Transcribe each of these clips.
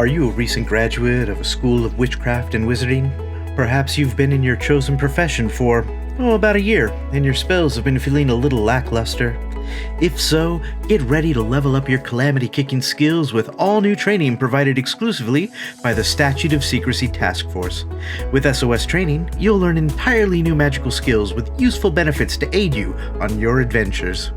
Are you a recent graduate of a school of witchcraft and wizarding? Perhaps you've been in your chosen profession for, about a year, and your spells have been feeling a little lackluster. If so, get ready to level up your calamity-kicking skills with all new training provided exclusively by the Statute of Secrecy Task Force. With Sos Training, you'll learn entirely new magical skills with useful benefits to aid you on your adventures.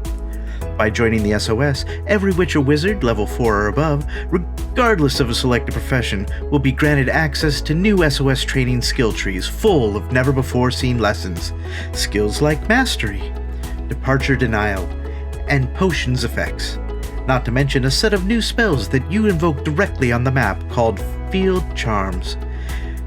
By joining the SOS, every witch or wizard, level 4 or above, regardless of a selected profession, will be granted access to new SOS training skill trees full of never-before-seen lessons. Skills like Mastery, Departure Denial, and Potions effects. Not to mention a set of new spells that you invoke directly on the map called Field Charms.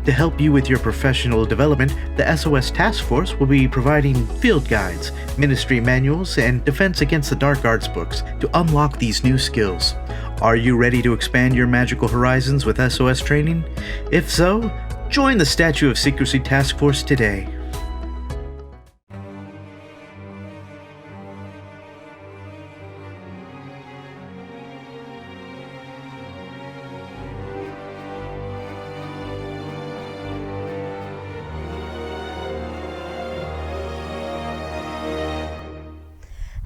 To help you with your professional development, the SOS Task Force will be providing field guides, ministry manuals, and Defense Against the Dark Arts books to unlock these new skills. Are you ready to expand your magical horizons with SOS Training? If so, join the Statute of Secrecy Task Force today.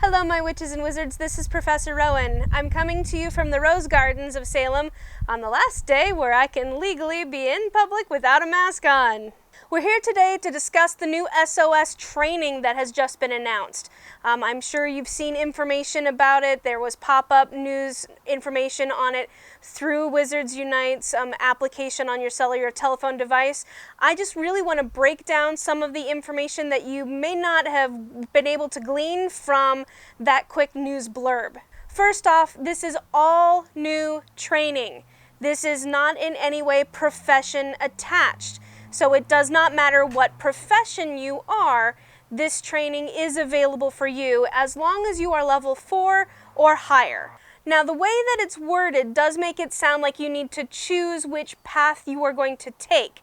Hello my witches and wizards, this is Professor Rowan. I'm coming to you from the Rose Gardens of Salem on the last day where I can legally be in public without a mask on. We're here today to discuss the new SOS training that has just been announced. I'm sure you've seen information about it. There was pop-up news information on it through Wizards Unite's application on your cellular telephone device. I just really want to break down some of the information that you may not have been able to glean from that quick news blurb. First off, this is all new training. This is not in any way profession attached. So it does not matter what profession you are, this training is available for you as long as you are level 4 or higher. Now the way that it's worded does make it sound like you need to choose which path you are going to take,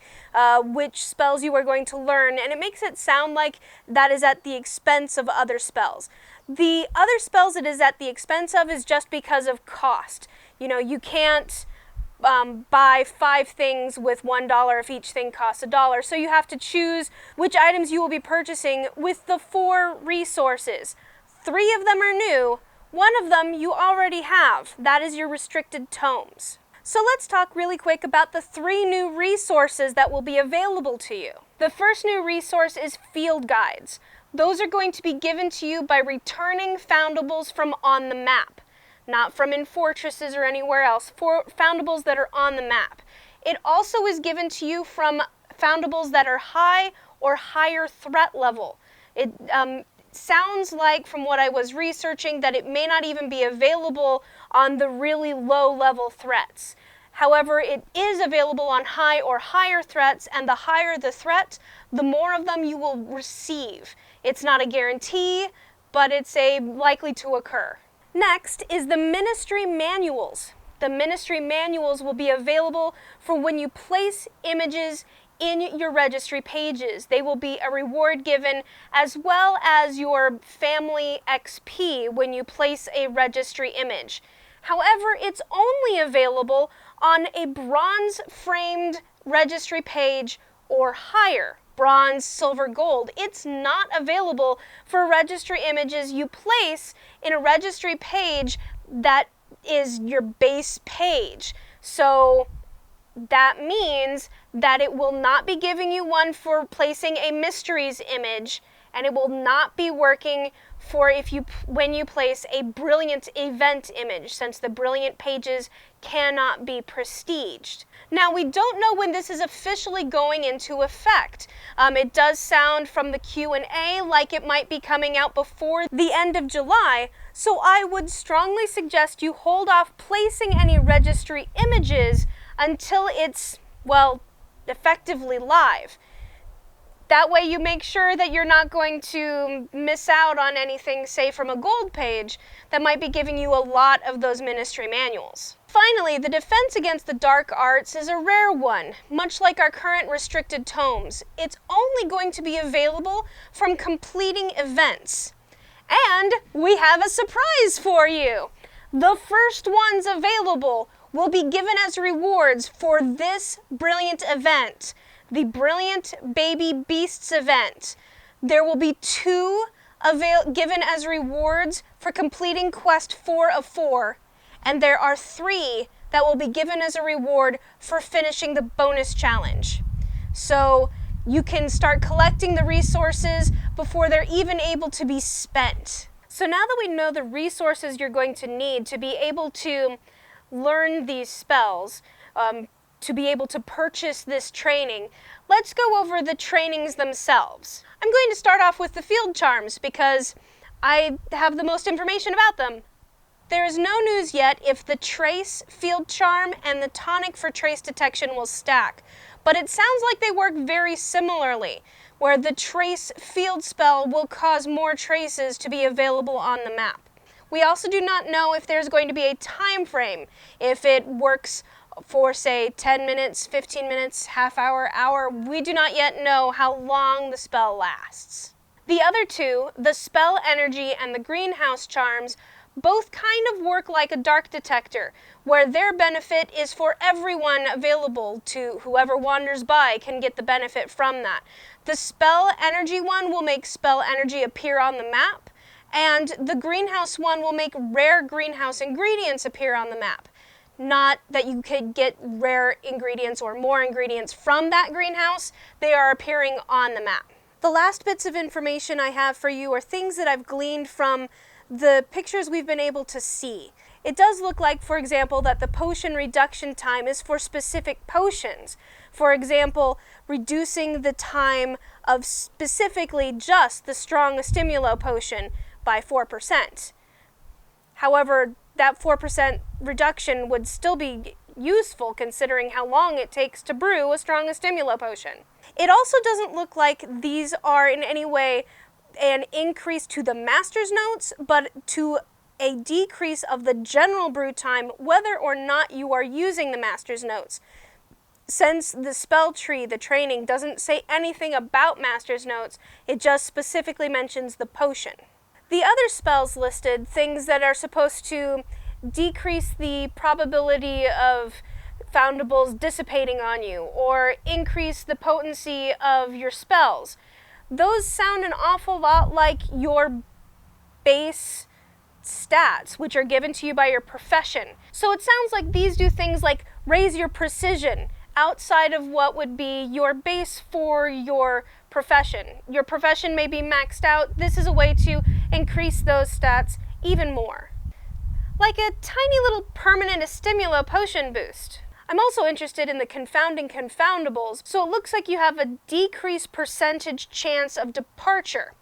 which spells you are going to learn, and it makes it sound like that is at the expense of other spells. The other spells it is at the expense of is just because of cost. You know, you can't buy 5 things with $1 if each thing costs $1. So you have to choose which items you will be purchasing with the 4 resources. 3 of them are new, 1 of them you already have. That is your restricted tomes. So let's talk really quick about the 3 new resources that will be available to you. The first new resource is field guides. Those are going to be given to you by returning foundables from on the map. Not from in fortresses or anywhere else, for foundables that are on the map. It also is given to you from foundables that are high or higher threat level. It sounds like, from what I was researching, that it may not even be available on the really low level threats. However, it is available on high or higher threats, and the higher the threat, the more of them you will receive. It's not a guarantee, but it's likely to occur. Next is the ministry manuals. The ministry manuals will be available for when you place images in your registry pages. They will be a reward given as well as your family XP when you place a registry image. However, it's only available on a bronze framed registry page or higher. Bronze, silver, gold. It's not available for registry images you place in a registry page that is your base page. So that means that it will not be giving you one for placing a mysteries image, and it will not be working for when you place a brilliant event image, since the brilliant pages cannot be prestiged. Now, we don't know when this is officially going into effect. It does sound from the Q&A like it might be coming out before the end of July, so I would strongly suggest you hold off placing any registry images until it's, well, effectively live. That way you make sure that you're not going to miss out on anything, say from a gold page, that might be giving you a lot of those ministry manuals. Finally, the Defense Against the Dark Arts is a rare one. Much like our current restricted tomes, it's only going to be available from completing events. And we have a surprise for you. The first ones available will be given as rewards for this brilliant event, the Brilliant Baby Beasts event. There will be 2 given as rewards for completing Quest 4 of 4, and there are 3 that will be given as a reward for finishing the bonus challenge. So you can start collecting the resources before they're even able to be spent. So now that we know the resources you're going to need to be able to learn these spells, to be able to purchase this training, let's go over the trainings themselves. I'm going to start off with the field charms because I have the most information about them. There is no news yet if the Trace field charm and the tonic for trace detection will stack, but it sounds like they work very similarly, where the Trace field spell will cause more traces to be available on the map. We also do not know if there's going to be a time frame, if it works for, say, 10 minutes, 15 minutes, half hour, hour. We do not yet know how long the spell lasts. The other 2, the Spell Energy and the Greenhouse charms, both kind of work like a dark detector, where their benefit is for everyone available to whoever wanders by can get the benefit from that. The Spell Energy one will make spell energy appear on the map, and the Greenhouse one will make rare greenhouse ingredients appear on the map. Not that you could get rare ingredients or more ingredients from that greenhouse, they are appearing on the map. The last bits of information I have for you are things that I've gleaned from the pictures we've been able to see. It does look like, for example, that the potion reduction time is for specific potions. For example, reducing the time of specifically just the strong stimulo potion by 4%. However, that 4% reduction would still be useful considering how long it takes to brew a strong stimulo potion. It also doesn't look like these are in any way an increase to the master's notes, but to a decrease of the general brew time, whether or not you are using the master's notes. Since the spell tree, the training, doesn't say anything about master's notes, it just specifically mentions the potion. The other spells listed, things that are supposed to decrease the probability of foundables dissipating on you, or increase the potency of your spells. Those sound an awful lot like your base stats, which are given to you by your profession. So it sounds like these do things like raise your precision outside of what would be your base for your profession. Your profession may be maxed out. This is a way to increase those stats even more. Like a tiny little permanent stimulo potion boost. I'm also interested in the confounding confoundables, so it looks like you have a decreased percentage chance of departure,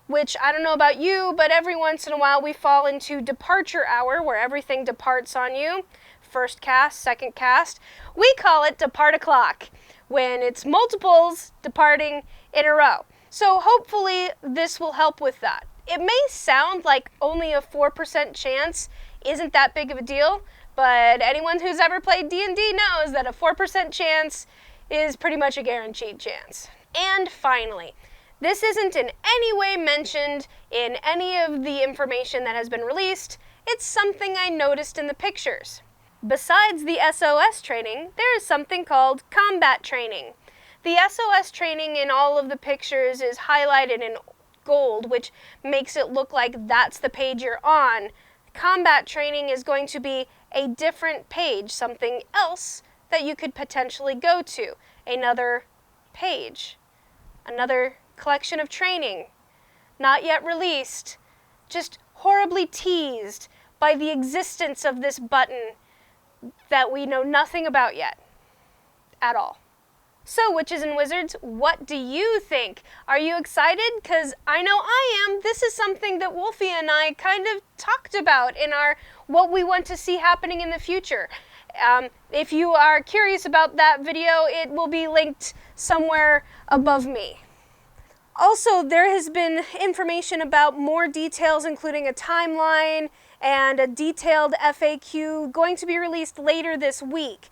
which I don't know about you, but every once in a while we fall into departure hour where everything departs on you. First cast, second cast. We call it depart o'clock, when it's multiples departing in a row. So hopefully this will help with that. It may sound like only a 4% chance isn't that big of a deal, but anyone who's ever played D&D knows that a 4% chance is pretty much a guaranteed chance. And finally, this isn't in any way mentioned in any of the information that has been released. It's something I noticed in the pictures. Besides the SOS training, there is something called combat training. The SOS training in all of the pictures is highlighted in gold, which makes it look like that's the page you're on. Combat training is going to be a different page, something else that you could potentially go to. Another page, another collection of training, not yet released, just horribly teased by the existence of this button that we know nothing about yet, at all. So, witches and wizards, what do you think? Are you excited? Because I know I am. This is something that Wolfie and I kind of talked about in our what we want to see happening in the future. If you are curious about that video, it will be linked somewhere above me. Also, there has been information about more details, including a timeline and a detailed FAQ going to be released later this week.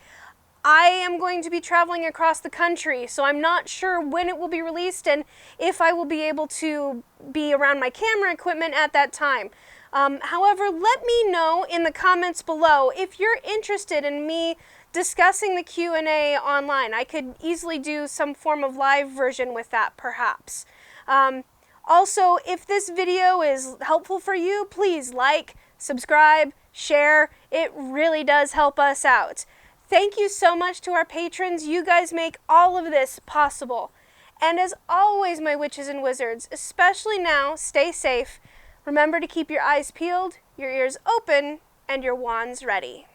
I am going to be traveling across the country, so I'm not sure when it will be released and if I will be able to be around my camera equipment at that time. However, let me know in the comments below if you're interested in me discussing the Q&A online. I could easily do some form of live version with that, perhaps. Also, if this video is helpful for you, please like, subscribe, share. It really does help us out. Thank you so much to our patrons. You guys make all of this possible. And as always, my witches and wizards, especially now, stay safe. Remember to keep your eyes peeled, your ears open, and your wands ready.